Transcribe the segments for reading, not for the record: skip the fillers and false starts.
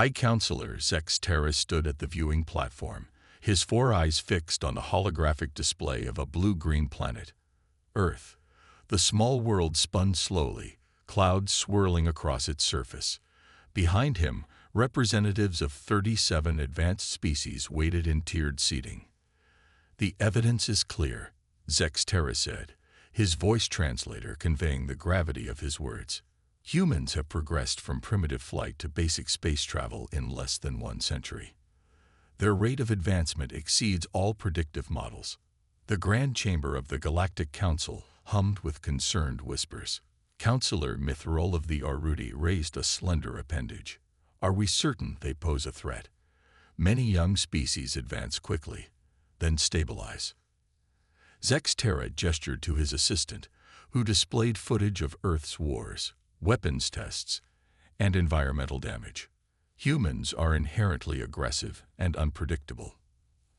High Counselor Zex Terra stood at the viewing platform, his 4 eyes fixed on the holographic display of a blue-green planet, Earth. The small world spun slowly, clouds swirling across its surface. Behind him, representatives of 37 advanced species waited in tiered seating. "The evidence is clear," Zex Terra said, his voice translator conveying the gravity of his words. "Humans have progressed from primitive flight to basic space travel in less than 1 century. Their rate of advancement exceeds all predictive models." The Grand Chamber of the Galactic Council hummed with concerned whispers. Counselor Mithril of the Arudi raised a slender appendage. "Are we certain they pose a threat? Many young species advance quickly, then stabilize." Zex Terra gestured to his assistant, who displayed footage of Earth's wars, weapons tests, and environmental damage. "Humans are inherently aggressive and unpredictable.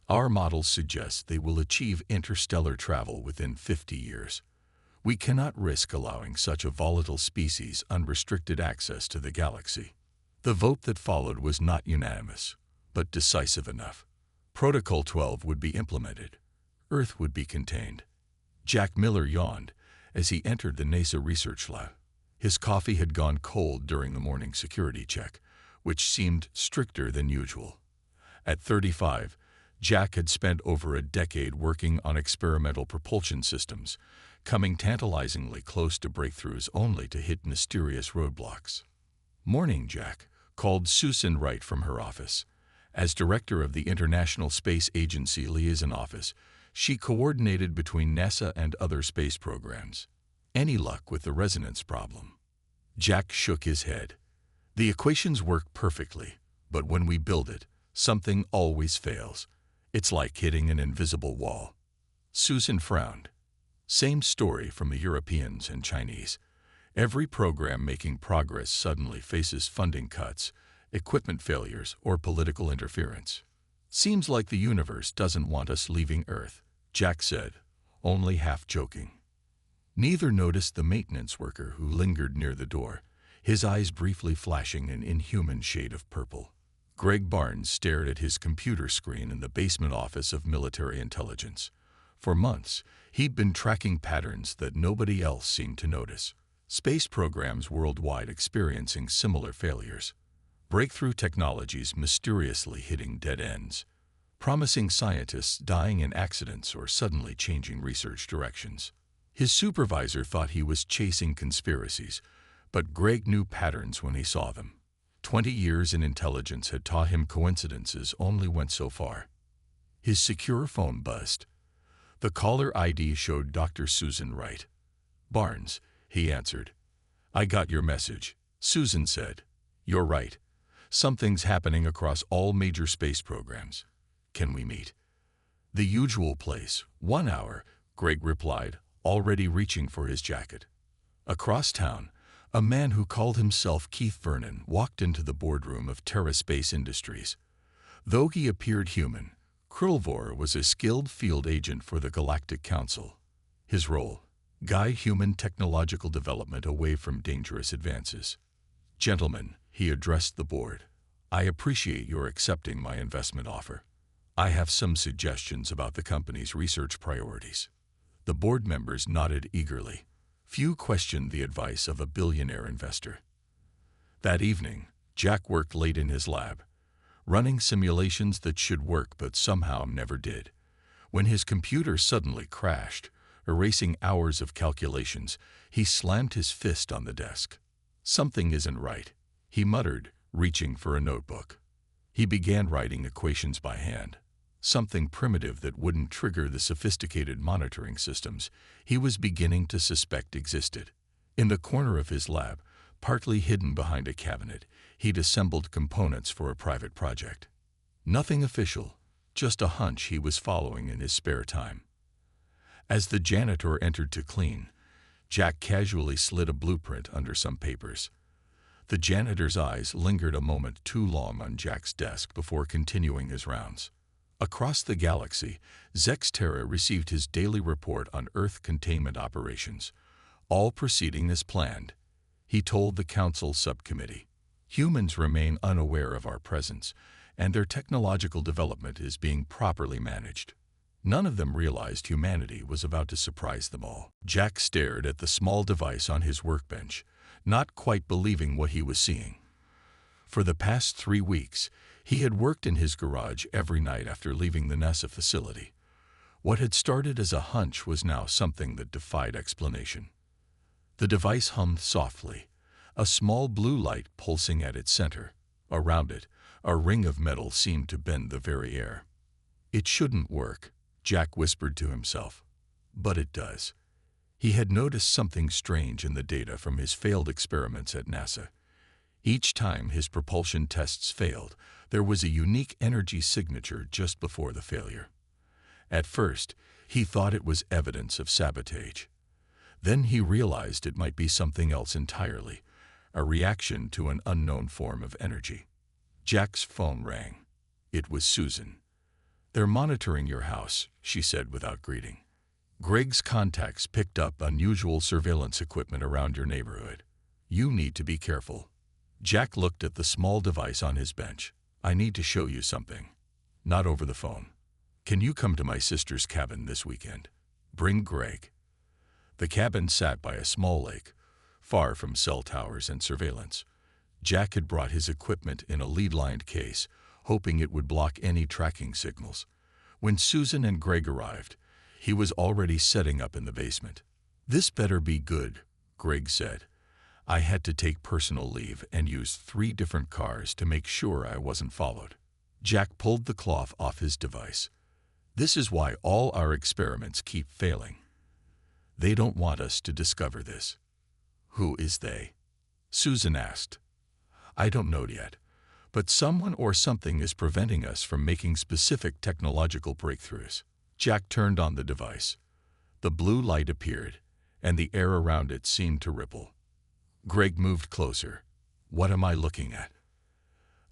Our models suggest they will achieve interstellar travel within 50 years. We cannot risk allowing such a volatile species unrestricted access to the galaxy." The vote that followed was not unanimous, but decisive enough. Protocol 12 would be implemented. Earth would be contained. Jack Miller yawned as he entered the NASA research lab. His coffee had gone cold during the morning security check, which seemed stricter than usual. At 35, Jack had spent over a decade working on experimental propulsion systems, coming tantalizingly close to breakthroughs only to hit mysterious roadblocks. "Morning, Jack," called Susan Wright from her office. As director of the International Space Agency Liaison Office, she coordinated between NASA and other space programs. "Any luck with the resonance problem?" Jack shook his head. "The equations work perfectly, but when we build it, something always fails. It's like hitting an invisible wall." Susan frowned. "Same story from the Europeans and Chinese. Every program making progress suddenly faces funding cuts, equipment failures, or political interference. Seems like the universe doesn't want us leaving Earth," Jack said, only half joking. Neither noticed the maintenance worker who lingered near the door, his eyes briefly flashing an inhuman shade of purple. Greg Barnes stared at his computer screen in the basement office of military intelligence. For months, he'd been tracking patterns that nobody else seemed to notice. Space programs worldwide experiencing similar failures. Breakthrough technologies mysteriously hitting dead ends. Promising scientists dying in accidents or suddenly changing research directions. His supervisor thought he was chasing conspiracies, but Greg knew patterns when he saw them. 20 years in intelligence had taught him coincidences only went so far. His secure phone buzzed. The caller ID showed Dr. Susan Wright. "Barnes," he answered. "I got your message," Susan said. "You're right. Something's happening across all major space programs. Can we meet?" "The usual place, 1 hour," Greg replied, already reaching for his jacket. Across town, a man who called himself Keith Vernon walked into the boardroom of Terra Space Industries. Though he appeared human, Krillvor was a skilled field agent for the Galactic Council. His role: guide human technological development away from dangerous advances. "Gentlemen," he addressed the board, "I appreciate your accepting my investment offer. I have some suggestions about the company's research priorities." The board members nodded eagerly. Few questioned the advice of a billionaire investor. That evening, Jack worked late in his lab, running simulations that should work but somehow never did. When his computer suddenly crashed, erasing hours of calculations, he slammed his fist on the desk. "Something isn't right," he muttered, reaching for a notebook. He began writing equations by hand. Something primitive that wouldn't trigger the sophisticated monitoring systems he was beginning to suspect existed. In the corner of his lab, partly hidden behind a cabinet, he'd assembled components for a private project. Nothing official, just a hunch he was following in his spare time. As the janitor entered to clean, Jack casually slid a blueprint under some papers. The janitor's eyes lingered a moment too long on Jack's desk before continuing his rounds. Across the galaxy, Zex Terra received his daily report on Earth containment operations, all proceeding as planned. He told the Council subcommittee, Humans remain unaware of our presence, and their technological development is being properly managed. None of them realized humanity was about to surprise them all. Jack stared at the small device on his workbench, not quite believing what he was seeing. For the past 3 weeks, he had worked in his garage every night after leaving the NASA facility. What had started as a hunch was now something that defied explanation. The device hummed softly, a small blue light pulsing at its center. Around it, a ring of metal seemed to bend the very air. "It shouldn't work," Jack whispered to himself. But it does. He had noticed something strange in the data from his failed experiments at NASA. Each time his propulsion tests failed, there was a unique energy signature just before the failure. At first, he thought it was evidence of sabotage. Then he realized it might be something else entirely, a reaction to an unknown form of energy. Jack's phone rang. It was Susan. "They're monitoring your house," she said without greeting. "Greg's contacts picked up unusual surveillance equipment around your neighborhood. You need to be careful." Jack looked at the small device on his bench. "I need to show you something." "Not over the phone. Can you come to my sister's cabin this weekend? Bring Greg." The cabin sat by a small lake, far from cell towers and surveillance. Jack had brought his equipment in a lead-lined case, hoping it would block any tracking signals. When Susan and Greg arrived, he was already setting up in the basement. "This better be good," Greg said. "I had to take personal leave and use 3 different cars to make sure I wasn't followed." Jack pulled the cloth off his device. "This is why all our experiments keep failing. They don't want us to discover this." "Who is they?" Susan asked. "I don't know yet, but someone or something is preventing us from making specific technological breakthroughs." Jack turned on the device. The blue light appeared, and the air around it seemed to ripple. Greg moved closer. "What am I looking at?"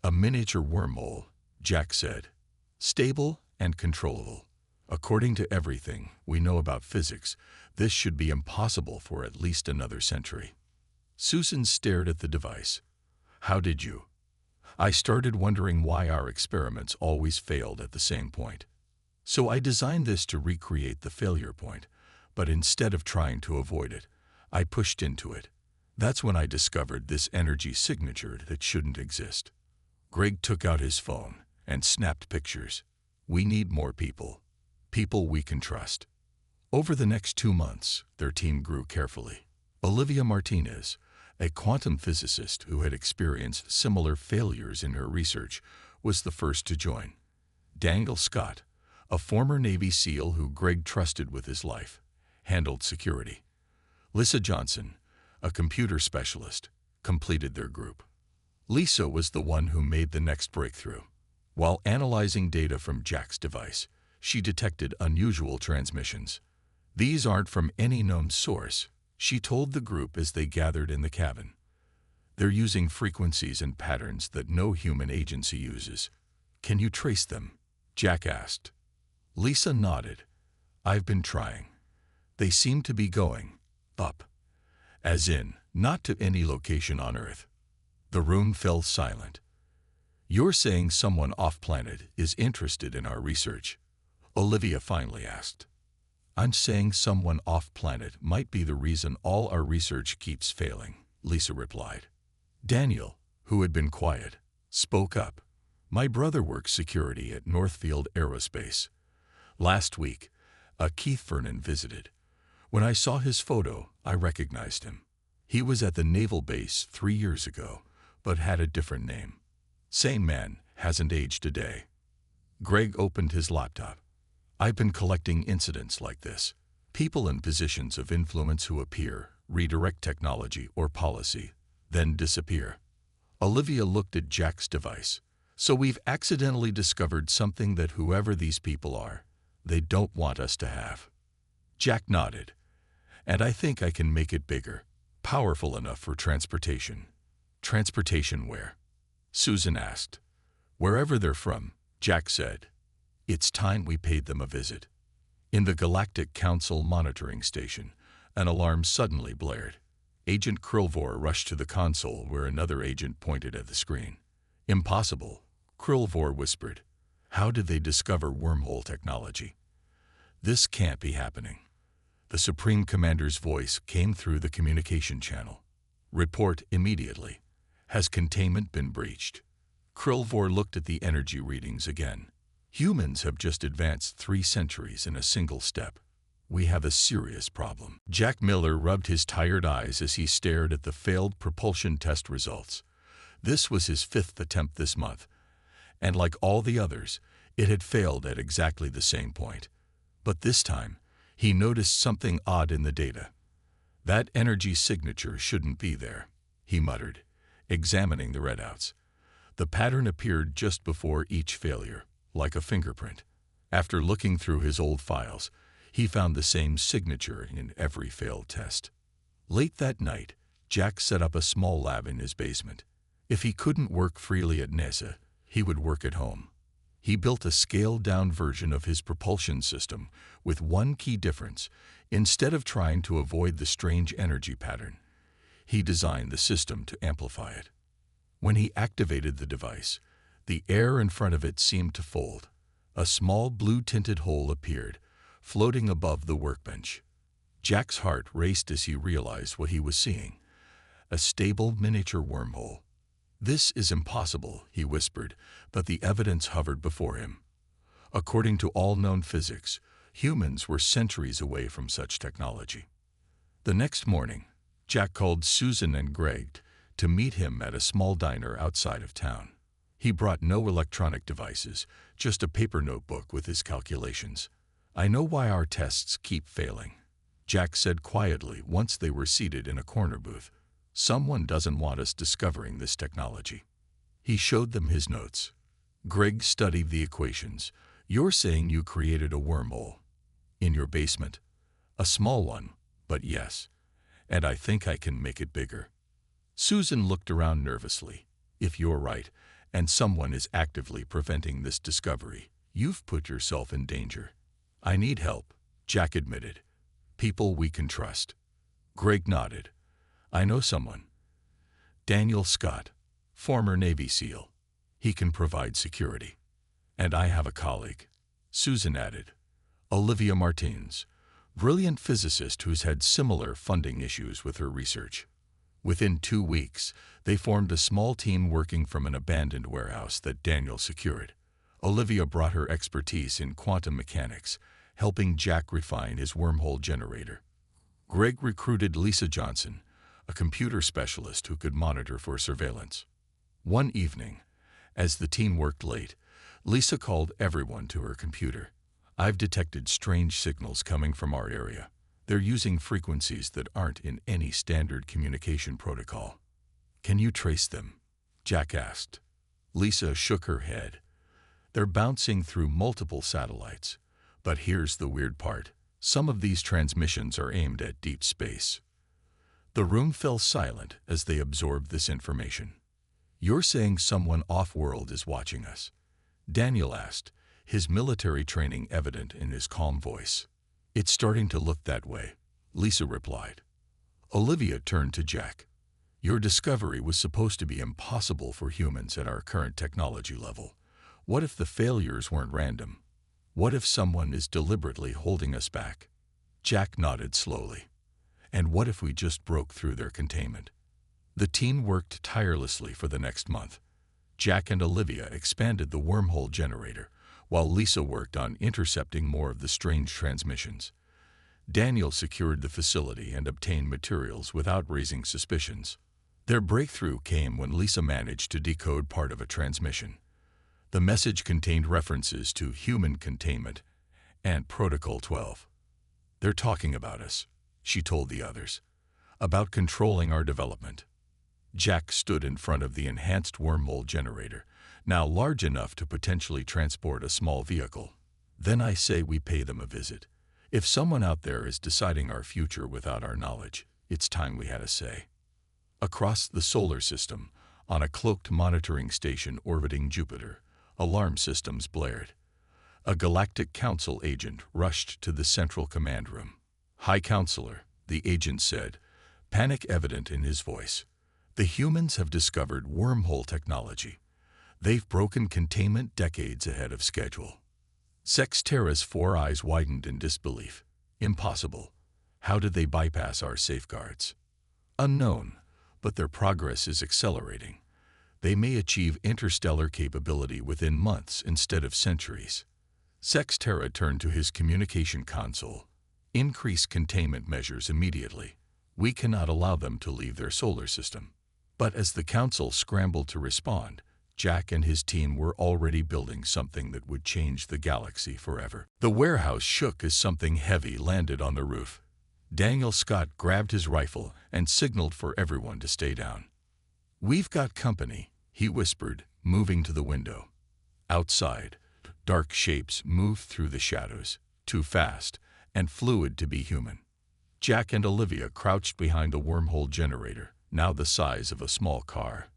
"A miniature wormhole," Jack said. "Stable and controllable. According to everything we know about physics, this should be impossible for at least another century." Susan stared at the device. "How did you?" "I started wondering why our experiments always failed at the same point. So I designed this to recreate the failure point, but instead of trying to avoid it, I pushed into it. That's when I discovered this energy signature that shouldn't exist." Greg took out his phone and snapped pictures. "We need more people. People we can trust." Over the next 2 months, their team grew carefully. Olivia Martinez, a quantum physicist who had experienced similar failures in her research, was the first to join. Daniel Scott, a former Navy SEAL who Greg trusted with his life, handled security. Lisa Johnson, a computer specialist, completed their group. Lisa was the one who made the next breakthrough. While analyzing data from Jack's device, she detected unusual transmissions. "These aren't from any known source," she told the group as they gathered in the cabin. "They're using frequencies and patterns that no human agency uses." "Can you trace them?" Jack asked. Lisa nodded. "I've been trying. They seem to be going up. As in, not to any location on Earth." The room fell silent. "You're saying someone off-planet is interested in our research?" Olivia finally asked. "I'm saying someone off-planet might be the reason all our research keeps failing," Lisa replied. Daniel, who had been quiet, spoke up. "My brother works security at Northfield Aerospace. Last week, a Keith Vernon visited. When I saw his photo, I recognized him. He was at the naval base 3 years ago, but had a different name. Same man, hasn't aged a day." Greg opened his laptop. "I've been collecting incidents like this. People in positions of influence who appear, redirect technology or policy, then disappear." Olivia looked at Jack's device. "So we've accidentally discovered something that whoever these people are, they don't want us to have." Jack nodded. "And I think I can make it bigger, powerful enough for transportation." "Transportation where?" Susan asked. "Wherever they're from," Jack said. It's time we paid them a visit. In the Galactic Council monitoring station, an alarm suddenly blared. Agent Krillvor rushed to the console where another agent pointed at the screen. Impossible, Krillvor whispered. How did they discover wormhole technology? This can't be happening. The Supreme Commander's voice came through the communication channel. Report immediately. Has containment been breached? Krillvor looked at the energy readings again. Humans have just advanced 3 centuries in a single step. We have a serious problem. Jack Miller rubbed his tired eyes as he stared at the failed propulsion test results. This was his 5th attempt this month, and like all the others, it had failed at exactly the same point. But this time, he noticed something odd in the data. That energy signature shouldn't be there, he muttered, examining the readouts. The pattern appeared just before each failure, like a fingerprint. After looking through his old files, he found the same signature in every failed test. Late that night, Jack set up a small lab in his basement. If he couldn't work freely at NASA, he would work at home. He built a scaled-down version of his propulsion system with one key difference. Instead of trying to avoid the strange energy pattern, he designed the system to amplify it. When he activated the device, the air in front of it seemed to fold. A small blue-tinted hole appeared, floating above the workbench. Jack's heart raced as he realized what he was seeing. A stable miniature wormhole. This is impossible, he whispered, but the evidence hovered before him. According to all known physics, humans were centuries away from such technology. The next morning, Jack called Susan and Greg to meet him at a small diner outside of town. He brought no electronic devices, just a paper notebook with his calculations. I know why our tests keep failing, Jack said quietly once they were seated in a corner booth. Someone doesn't want us discovering this technology. He showed them his notes. Greg studied the equations. You're saying you created a wormhole in your basement? A small one, but yes. And I think I can make it bigger. Susan looked around nervously. If you're right, and someone is actively preventing this discovery, you've put yourself in danger. I need help, Jack admitted. People we can trust. Greg nodded. I know someone. Daniel Scott, former Navy SEAL. He can provide security. And I have a colleague, Susan added. Olivia Martins, brilliant physicist who's had similar funding issues with her research. Within 2 weeks, they formed a small team working from an abandoned warehouse that Daniel secured. Olivia brought her expertise in quantum mechanics, helping Jack refine his wormhole generator. Greg recruited Lisa Johnson, a computer specialist who could monitor for surveillance. One evening, as the team worked late, Lisa called everyone to her computer. I've detected strange signals coming from our area. They're using frequencies that aren't in any standard communication protocol. Can you trace them? Jack asked. Lisa shook her head. They're bouncing through multiple satellites. But here's the weird part. Some of these transmissions are aimed at deep space. The room fell silent as they absorbed this information. You're saying someone off-world is watching us? Daniel asked, his military training evident in his calm voice. It's starting to look that way, Lisa replied. Olivia turned to Jack. Your discovery was supposed to be impossible for humans at our current technology level. What if the failures weren't random? What if someone is deliberately holding us back? Jack nodded slowly. And what if we just broke through their containment? The team worked tirelessly for the next month. Jack and Olivia expanded the wormhole generator, while Lisa worked on intercepting more of the strange transmissions. Daniel secured the facility and obtained materials without raising suspicions. Their breakthrough came when Lisa managed to decode part of a transmission. The message contained references to human containment and Protocol 12. They're talking about us, she told the others, about controlling our development. Jack stood in front of the enhanced wormhole generator, now large enough to potentially transport a small vehicle. Then I say we pay them a visit. If someone out there is deciding our future without our knowledge, it's time we had a say. Across the solar system, on a cloaked monitoring station orbiting Jupiter, alarm systems blared. A Galactic Council agent rushed to the central command room. High Counselor, the agent said, panic evident in his voice. The humans have discovered wormhole technology. They've broken containment decades ahead of schedule. Sextera's four eyes widened in disbelief. Impossible. How did they bypass our safeguards? Unknown, but their progress is accelerating. They may achieve interstellar capability within months instead of centuries. Sextera turned to his communication console. Increase containment measures immediately. We cannot allow them to leave their solar system. But as the council scrambled to respond, Jack and his team were already building something that would change the galaxy forever. The warehouse shook as something heavy landed on the roof. Daniel Scott grabbed his rifle and signaled for everyone to stay down. "We've got company," he whispered, moving to the window. Outside, dark shapes moved through the shadows, too fast and fluid to be human. Jack and Olivia crouched behind the wormhole generator, now the size of a small car.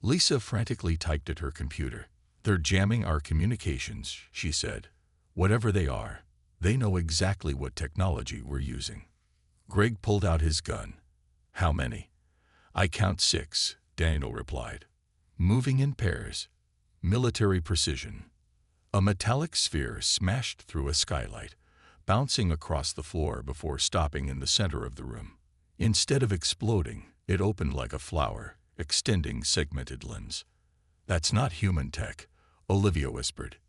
Lisa frantically typed at her computer. "They're jamming our communications," she said. "Whatever they are, they know exactly what technology we're using." Greg pulled out his gun. "How many?" "I count 6, Daniel replied. "Moving in pairs. Military precision." A metallic sphere smashed through a skylight, bouncing across the floor before stopping in the center of the room. Instead of exploding, it opened like a flower, extending segmented limbs. "That's not human tech," Olivia whispered.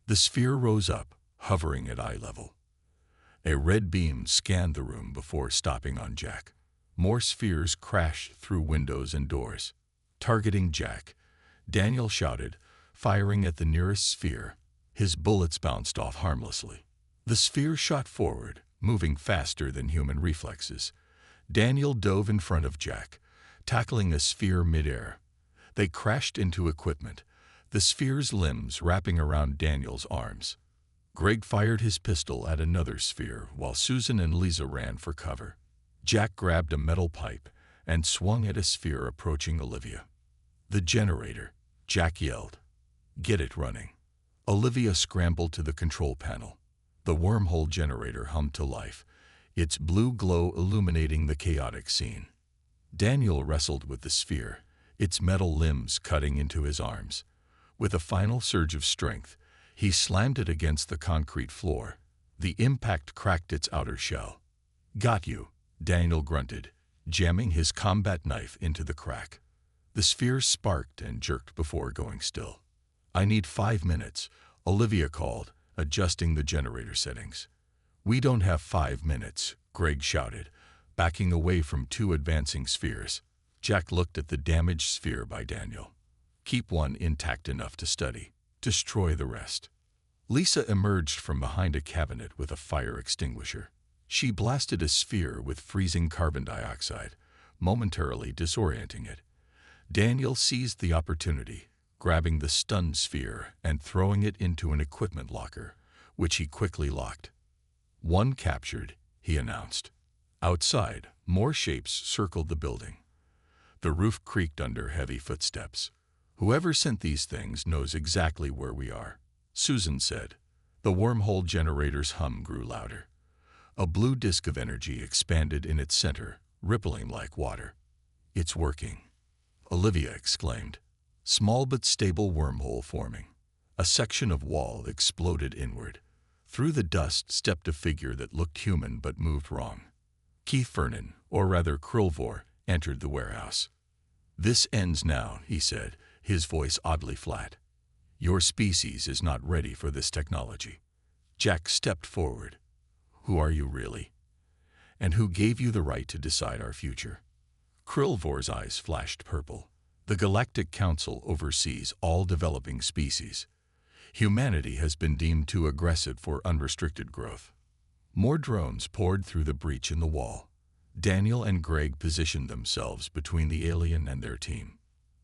The sphere rose up, hovering at eye level. A red beam scanned the room before stopping on Jack. More spheres crashed through windows and doors. Targeting Jack, Daniel shouted, firing at the nearest sphere. His bullets bounced off harmlessly. The sphere shot forward, moving faster than human reflexes. Daniel dove in front of Jack, tackling a sphere midair. They crashed into equipment, the sphere's limbs wrapping around Daniel's arms. Greg fired his pistol at another sphere while Susan and Lisa ran for cover. Jack grabbed a metal pipe and swung at a sphere approaching Olivia. "The generator," Jack yelled. "Get it running." Olivia scrambled to the control panel. The wormhole generator hummed to life, its blue glow illuminating the chaotic scene. Daniel wrestled with the sphere, its metal limbs cutting into his arms. With a final surge of strength, he slammed it against the concrete floor. The impact cracked its outer shell. "Got you," Daniel grunted, jamming his combat knife into the crack. The sphere sparked and jerked before going still. "I need 5 minutes," Olivia called, adjusting the generator settings. "We don't have 5 minutes," Greg shouted, backing away from 2 advancing spheres. Jack looked at the damaged sphere by Daniel. "Keep one intact enough to study. Destroy the rest." Lisa emerged from behind a cabinet with a fire extinguisher. She blasted a sphere with freezing carbon dioxide, momentarily disorienting it. Daniel seized the opportunity, grabbing the stunned sphere and throwing it into an equipment locker, which he quickly locked. "One captured," he announced. Outside, more shapes circled the building. The roof creaked under heavy footsteps. "Whoever sent these things knows exactly where we are," Susan said. The wormhole generator's hum grew louder. A blue disk of energy expanded in its center, rippling like water. "It's working," Olivia exclaimed. Small but stable wormhole forming. A section of wall exploded inward. Through the dust stepped a figure that looked human but moved wrong. Keith Vernon, or rather Krillvor, entered the warehouse. "This ends now," he said, his voice oddly flat. "Your species is not ready for this technology." Jack stepped forward. "Who are you really? And who gave you the right to decide our future?" Krillvor's eyes flashed purple. "The Galactic Council oversees all developing species. Humanity has been deemed too aggressive for unrestricted growth." More drones poured through the breach in the wall. Daniel and Greg positioned themselves between the alien and their team.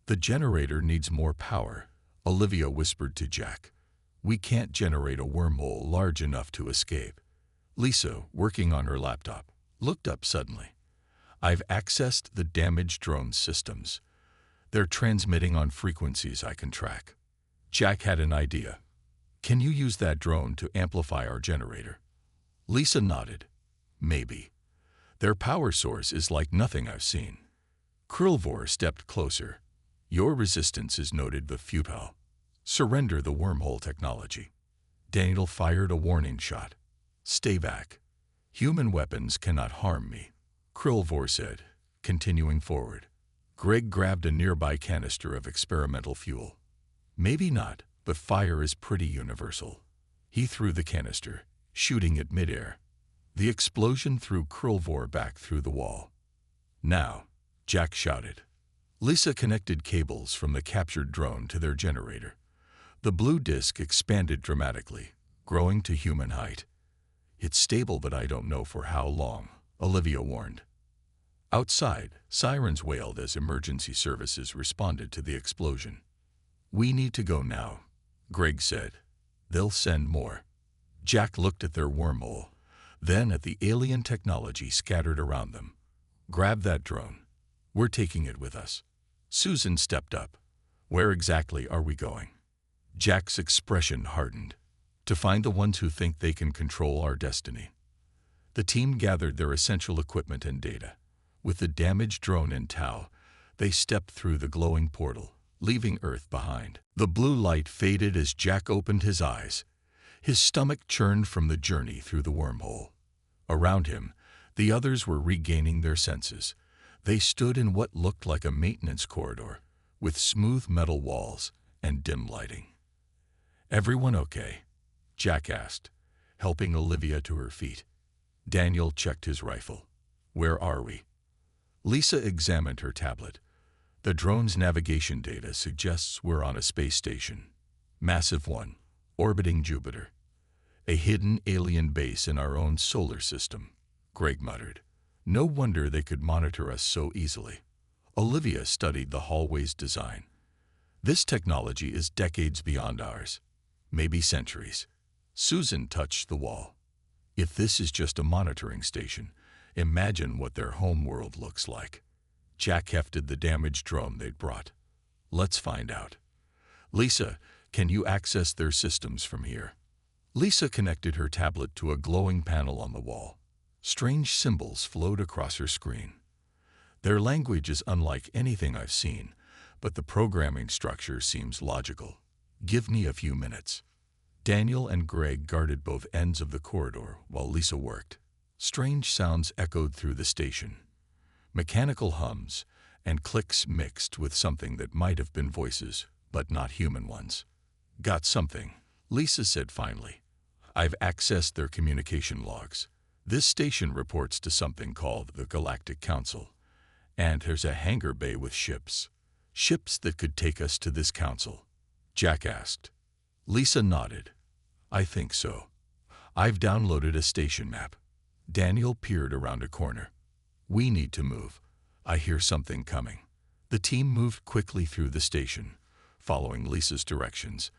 "The generator needs more power," Olivia whispered to Jack. "We can't generate a wormhole large enough to escape." Lisa, working on her laptop, looked up suddenly. "I've accessed the damaged drone systems. They're transmitting on frequencies I can track." Jack had an idea. "Can you use that drone to amplify our generator?" Lisa nodded. "Maybe. Their power source is like nothing I've seen. Krillvor stepped closer. Your resistance is noted but futile. Surrender the wormhole technology. Daniel fired a warning shot. Stay back. Human weapons cannot harm me, Krillvor said, continuing forward. Greg grabbed a nearby canister of experimental fuel. Maybe not, but fire is pretty universal. He threw the canister, shooting it midair. The explosion threw Krillvor back through the wall. Now, Jack shouted. Lisa connected cables from the captured drone to their generator. The blue disk expanded dramatically, growing to human height. It's stable, but I don't know for how long, Olivia warned. Outside, sirens wailed as emergency services responded to the explosion. We need to go now, Greg said. They'll send more. Jack looked at their wormhole, then at the alien technology scattered around them. Grab that drone. We're taking it with us. Susan stepped up. Where exactly are we going? Jack's expression hardened. To find the ones who think they can control our destiny. The team gathered their essential equipment and data. With the damaged drone in tow, they stepped through the glowing portal, leaving Earth behind. The blue light faded as Jack opened his eyes. His stomach churned from the journey through the wormhole. Around him, the others were regaining their senses. They stood in what looked like a maintenance corridor, with smooth metal walls and dim lighting. Everyone okay? Jack asked, helping Olivia to her feet. Daniel checked his rifle. Where are we? Lisa examined her tablet. The drone's navigation data suggests we're on a space station. Massive one, orbiting Jupiter. A hidden alien base in our own solar system, Greg muttered. No wonder they could monitor us so easily. Olivia studied the hallway's design. This technology is decades beyond ours, maybe centuries. Susan touched the wall. If this is just a monitoring station, imagine what their home world looks like. Jack hefted the damaged drone they'd brought. Let's find out. Lisa, can you access their systems from here? Lisa connected her tablet to a glowing panel on the wall. Strange symbols flowed across her screen. Their language is unlike anything I've seen, but the programming structure seems logical. Give me a few minutes. Daniel and Greg guarded both ends of the corridor while Lisa worked. Strange sounds echoed through the station. Mechanical hums and clicks mixed with something that might have been voices, but not human ones. Got something, Lisa said finally. I've accessed their communication logs. This station reports to something called the Galactic Council, and there's a hangar bay with ships. Ships that could take us to this council, Jack asked. Lisa nodded. I think so. I've downloaded a station map. Daniel peered around a corner. We need to move. I hear something coming. The team moved quickly through the station, following Lisa's directions.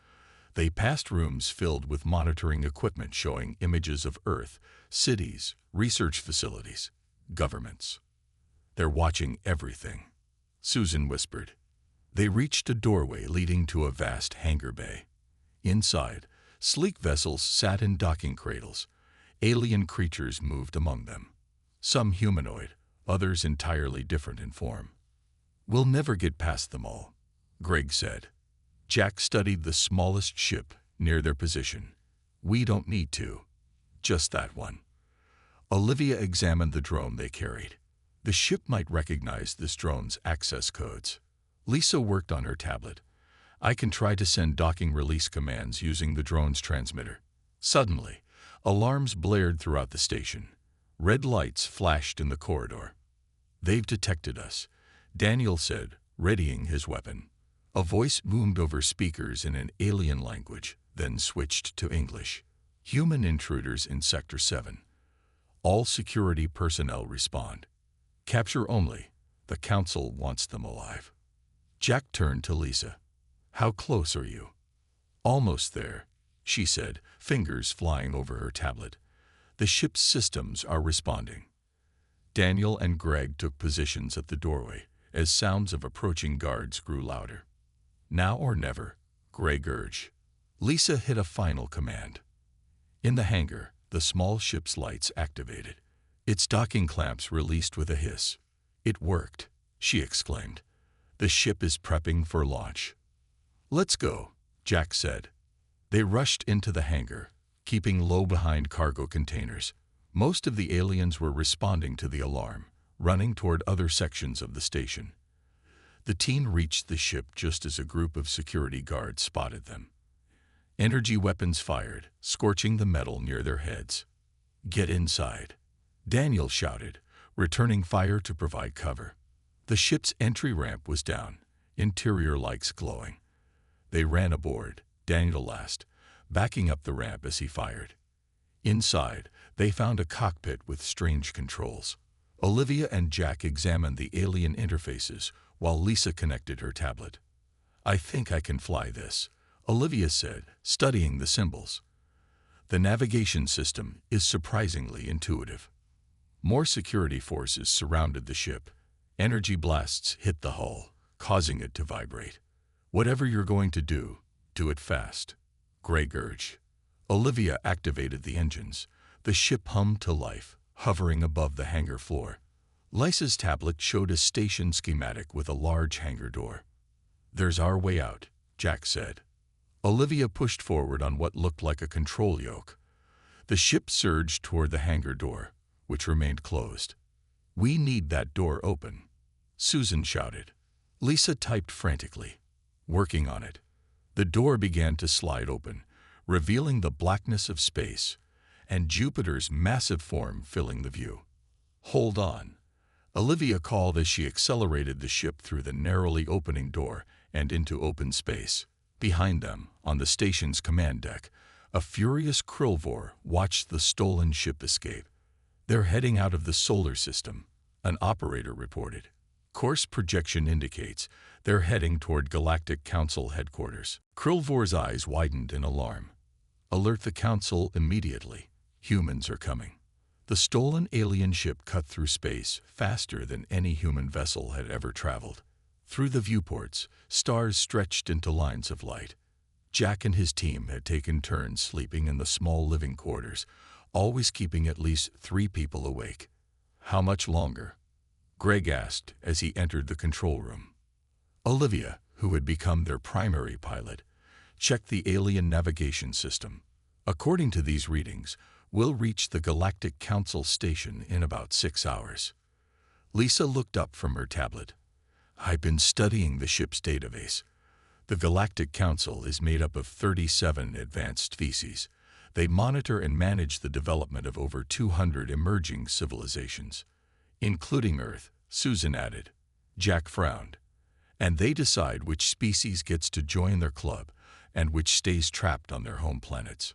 They passed rooms filled with monitoring equipment showing images of Earth, cities, research facilities, governments. They're watching everything, Susan whispered. They reached a doorway leading to a vast hangar bay. Inside, sleek vessels sat in docking cradles. Alien creatures moved among them. Some humanoid, others entirely different in form. We'll never get past them all, Greg said. Jack studied the smallest ship near their position. We don't need to. Just that one. Olivia examined the drone they carried. The ship might recognize this drone's access codes. Lisa worked on her tablet. I can try to send docking release commands using the drone's transmitter. Suddenly, alarms blared throughout the station. Red lights flashed in the corridor. They've detected us, Daniel said, readying his weapon. A voice boomed over speakers in an alien language, then switched to English. Human intruders in Sector 7. All security personnel respond. Capture only. The Council wants them alive. Jack turned to Lisa. How close are you? Almost there, she said, fingers flying over her tablet. The ship's systems are responding. Daniel and Greg took positions at the doorway as sounds of approaching guards grew louder. Now or never, Greg urged. Lisa hit a final command. In the hangar, the small ship's lights activated. Its docking clamps released with a hiss. "It worked," she exclaimed. "The ship is prepping for launch." "Let's go," Jack said. They rushed into the hangar, keeping low behind cargo containers. Most of the aliens were responding to the alarm, running toward other sections of the station. The team reached the ship just as a group of security guards spotted them. Energy weapons fired, scorching the metal near their heads. "Get inside," Daniel shouted, returning fire to provide cover. The ship's entry ramp was down, interior lights glowing. They ran aboard, Daniel last, backing up the ramp as he fired. Inside, they found a cockpit with strange controls. Olivia and Jack examined the alien interfaces while Lisa connected her tablet. "I think I can fly this," Olivia said, studying the symbols. The navigation system is surprisingly intuitive. More security forces surrounded the ship. Energy blasts hit the hull, causing it to vibrate. "Whatever you're going to do it fast," Greg urged. Olivia activated the engines. The ship hummed to life, hovering above the hangar floor. Lisa's tablet showed a station schematic with a large hangar door. "There's our way out," Jack said. Olivia pushed forward on what looked like a control yoke. The ship surged toward the hangar door, which remained closed. "We need that door open," Susan shouted. Lisa typed frantically, working on it. The door began to slide open, revealing the blackness of space and Jupiter's massive form filling the view. "Hold on," Olivia called as she accelerated the ship through the narrowly opening door and into open space. Behind them, on the station's command deck, a furious Krillvor watched the stolen ship escape. "They're heading out of the solar system," an operator reported. "Course projection indicates they're heading toward Galactic Council headquarters." Krillvor's eyes widened in alarm. "Alert the Council immediately. Humans are coming." The stolen alien ship cut through space faster than any human vessel had ever traveled. Through the viewports, stars stretched into lines of light. Jack and his team had taken turns sleeping in the small living quarters, always keeping at least 3 people awake. "How much longer?" Greg asked as he entered the control room. Olivia, who had become their primary pilot, checked the alien navigation system. "According to these readings, we'll reach the Galactic Council station in about 6 hours." Lisa looked up from her tablet. "I've been studying the ship's database. The Galactic Council is made up of 37 advanced species. They monitor and manage the development of over 200 emerging civilizations, including Earth," Susan added. Jack frowned. "And they decide which species gets to join their club and which stays trapped on their home planets."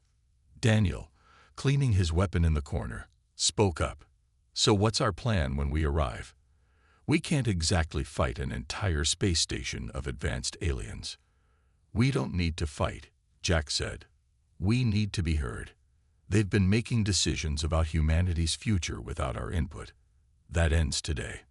Daniel, cleaning his weapon in the corner, spoke up. "So what's our plan when we arrive? We can't exactly fight an entire space station of advanced aliens." "We don't need to fight," Jack said. "We need to be heard. They've been making decisions about humanity's future without our input. That ends today."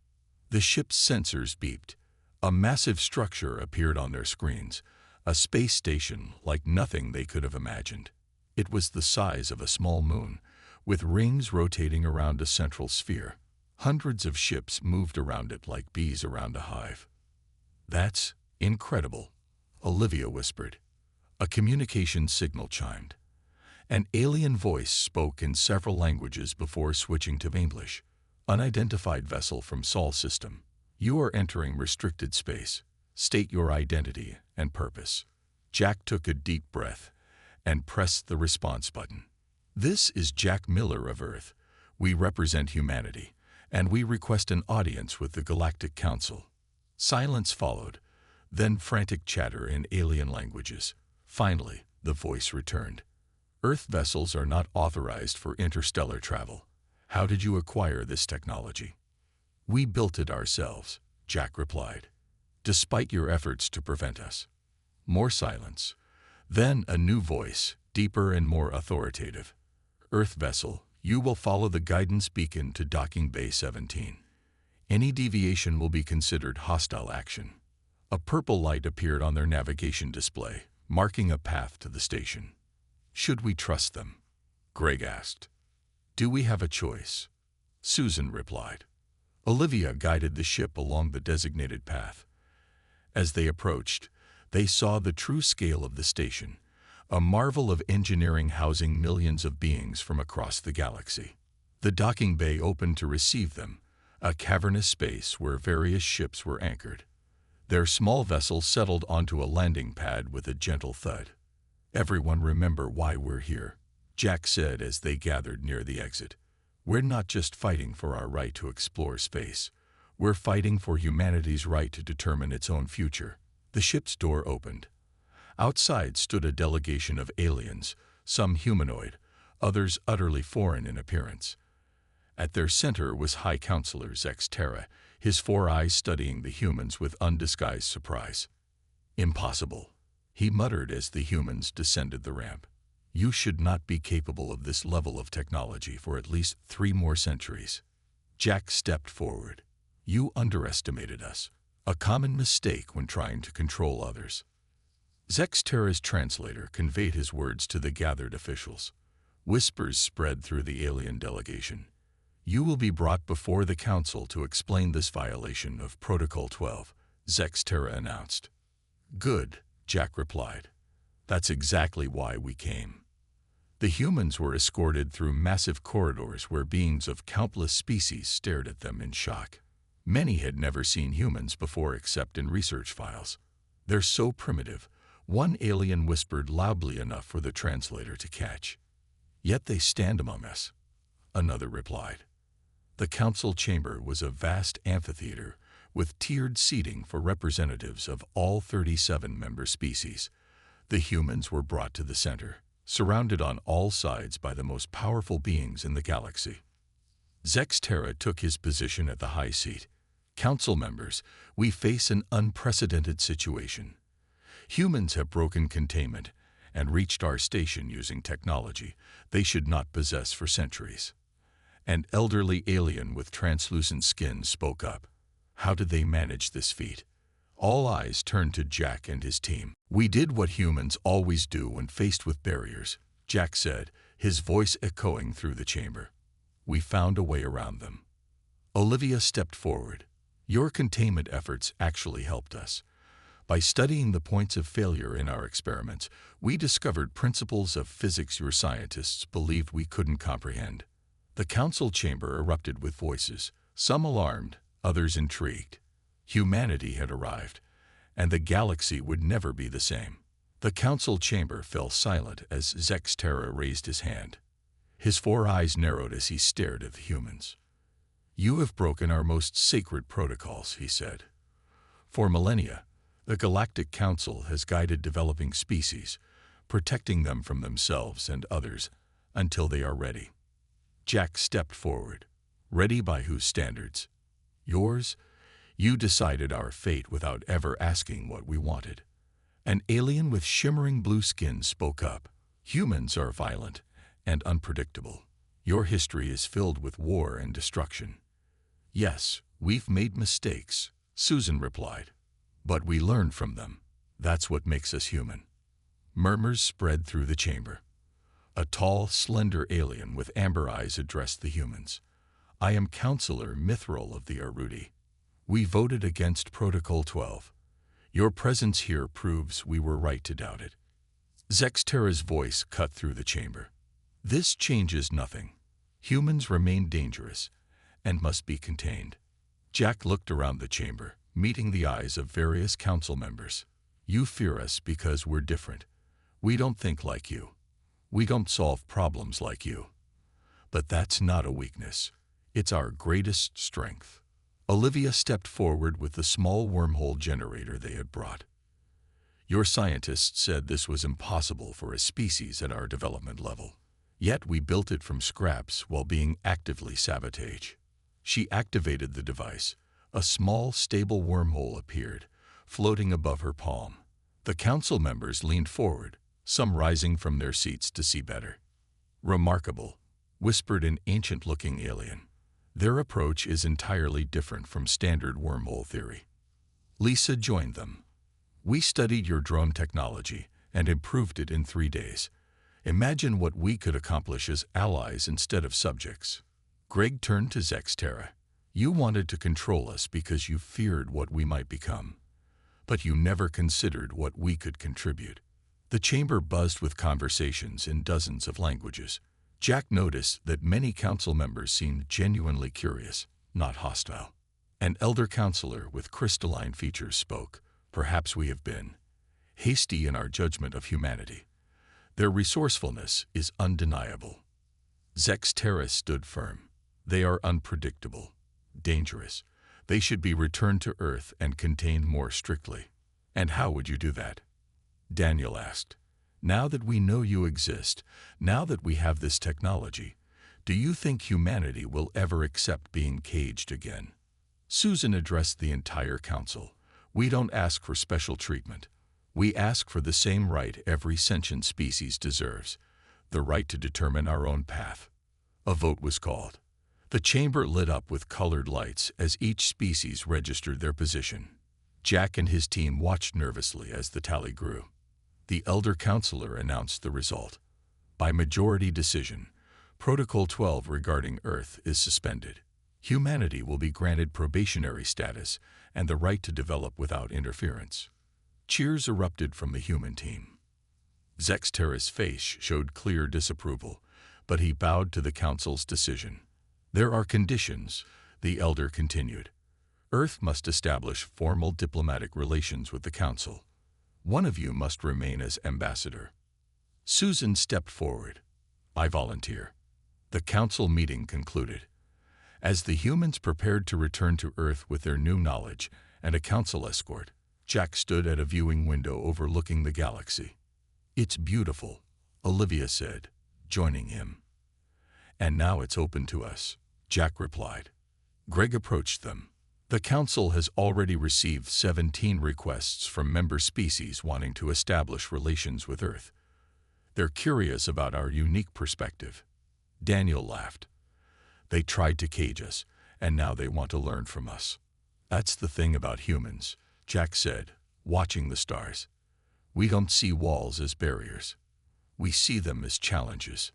The ship's sensors beeped. A massive structure appeared on their screens, a space station like nothing they could have imagined. It was the size of a small moon, with rings rotating around a central sphere. Hundreds of ships moved around it like bees around a hive. "That's incredible," Olivia whispered. A communication signal chimed. An alien voice spoke in several languages before switching to English. "Unidentified vessel from Sol system. You are entering restricted space. State your identity and purpose." Jack took a deep breath and pressed the response button. "This is Jack Miller of Earth. We represent humanity, and we request an audience with the Galactic Council." Silence followed, then frantic chatter in alien languages. Finally, the voice returned. "Earth vessels are not authorized for interstellar travel. How did you acquire this technology?" "We built it ourselves," Jack replied, "despite your efforts to prevent us." More silence. Then a new voice, deeper and more authoritative. "Earth vessel, you will follow the guidance beacon to docking bay 17. Any deviation will be considered hostile action." A purple light appeared on their navigation display, marking a path to the station. "Should we trust them?" Greg asked. "Do we have a choice?" Susan replied. Olivia guided the ship along the designated path. As they approached, they saw the true scale of the station, a marvel of engineering housing millions of beings from across the galaxy. The docking bay opened to receive them, a cavernous space where various ships were anchored. Their small vessel settled onto a landing pad with a gentle thud. "Everyone remember why we're here," Jack said as they gathered near the exit. "We're not just fighting for our right to explore space. We're fighting for humanity's right to determine its own future." The ship's door opened. Outside stood a delegation of aliens, some humanoid, others utterly foreign in appearance. At their center was High Counselor Zex Terra, his four eyes studying the humans with undisguised surprise. "Impossible," he muttered as the humans descended the ramp. "You should not be capable of this level of technology for at least 3 more centuries." Jack stepped forward. "You underestimated us, a common mistake when trying to control others." Zex Terra's translator conveyed his words to the gathered officials. Whispers spread through the alien delegation. "You will be brought before the council to explain this violation of Protocol 12, Zex Terra announced. "Good," Jack replied. "That's exactly why we came." The humans were escorted through massive corridors where beings of countless species stared at them in shock. Many had never seen humans before except in research files. "They're so primitive," one alien whispered loudly enough for the translator to catch. "Yet they stand among us," another replied. The council chamber was a vast amphitheater with tiered seating for representatives of all 37 member species. The humans were brought to the center, surrounded on all sides by the most powerful beings in the galaxy. Zex Terra took his position at the high seat. "Council members, we face an unprecedented situation. Humans have broken containment and reached our station using technology they should not possess for centuries." An elderly alien with translucent skin spoke up. How did they manage this feat? All eyes turned to Jack and his team. "We did what humans always do when faced with barriers," Jack said, his voice echoing through the chamber. "We found a way around them." Olivia stepped forward. "Your containment efforts actually helped us. By studying the points of failure in our experiments, we discovered principles of physics your scientists believed we couldn't comprehend." The council chamber erupted with voices, some alarmed, others intrigued. Humanity had arrived, and the galaxy would never be the same. The council chamber fell silent as Zex Terra raised his hand. His 4 eyes narrowed as he stared at the humans. "You have broken our most sacred protocols," he said. "For millennia, the Galactic Council has guided developing species, protecting them from themselves and others until they are ready." Jack stepped forward. "Ready by whose standards?" "Yours. You decided our fate without ever asking what we wanted." An alien with shimmering blue skin spoke up. "Humans are violent and unpredictable. Your history is filled with war and destruction." "Yes, we've made mistakes," Susan replied. "But we learn from them. That's what makes us human." Murmurs spread through the chamber. A tall, slender alien with amber eyes addressed the humans. "I am Counselor Mithril of the Arudi. We voted against Protocol 12. Your presence here proves we were right to doubt it." Zex Terra's voice cut through the chamber. "This changes nothing. Humans remain dangerous and must be contained." Jack looked around the chamber, meeting the eyes of various council members. "You fear us because we're different. We don't think like you. We don't solve problems like you. But that's not a weakness. It's our greatest strength." Olivia stepped forward with the small wormhole generator they had brought. "Your scientists said this was impossible for a species at our development level. Yet we built it from scraps while being actively sabotage." She activated the device. A small, stable wormhole appeared, floating above her palm. The council members leaned forward, some rising from their seats to see better. "Remarkable," whispered an ancient-looking alien. "Their approach is entirely different from standard wormhole theory." Lisa joined them. "We studied your drone technology and improved it in 3 days. Imagine what we could accomplish as allies instead of subjects." Greg turned to Zexterra. You wanted to control us because you feared what we might become. But you never considered what we could contribute. The chamber buzzed with conversations in dozens of languages. Jack noticed that many council members seemed genuinely curious, not hostile. An elder counselor with crystalline features spoke. Perhaps we have been hasty in our judgment of humanity. Their resourcefulness is undeniable. Zexterra stood firm. They are unpredictable, dangerous. They should be returned to Earth and contained more strictly. And how would you do that? Daniel asked. Now that we know you exist, now that we have this technology, do you think humanity will ever accept being caged again? Susan addressed the entire council. We don't ask for special treatment. We ask for the same right every sentient species deserves, the right to determine our own path. A vote was called. The chamber lit up with colored lights as each species registered their position. Jack and his team watched nervously as the tally grew. The elder counselor announced the result. By majority decision, Protocol 12 regarding Earth is suspended. Humanity will be granted probationary status and the right to develop without interference. Cheers erupted from the human team. Zexterra's face showed clear disapproval, but he bowed to the council's decision. There are conditions, the elder continued. Earth must establish formal diplomatic relations with the council. One of you must remain as ambassador. Susan stepped forward. I volunteer. The council meeting concluded. As the humans prepared to return to Earth with their new knowledge and a council escort, Jack stood at a viewing window overlooking the galaxy. It's beautiful, Olivia said, joining him. And now it's open to us, Jack replied. Greg approached them. The council has already received 17 requests from member species wanting to establish relations with Earth. They're curious about our unique perspective. Daniel laughed. They tried to cage us, and now they want to learn from us. That's the thing about humans, Jack said, watching the stars. We don't see walls as barriers. We see them as challenges.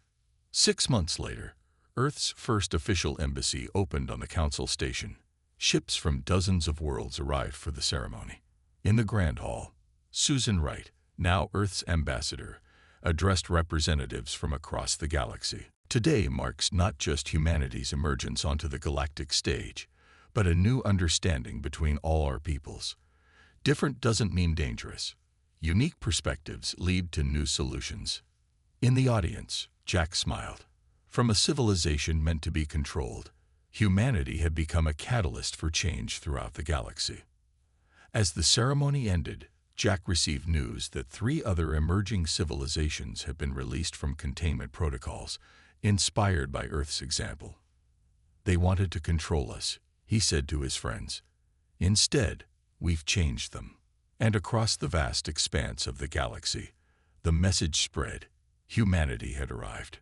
6 months later, Earth's first official embassy opened on the council station. Ships from dozens of worlds arrived for the ceremony. In the Grand Hall, Susan Wright, now Earth's ambassador, addressed representatives from across the galaxy. Today marks not just humanity's emergence onto the galactic stage, but a new understanding between all our peoples. Different doesn't mean dangerous. Unique perspectives lead to new solutions. In the audience, Jack smiled. From a civilization meant to be controlled, humanity had become a catalyst for change throughout the galaxy. As the ceremony ended, Jack received news that 3 other emerging civilizations had been released from containment protocols, inspired by Earth's example. They wanted to control us, he said to his friends. Instead, we've changed them. And across the vast expanse of the galaxy, the message spread: humanity had arrived.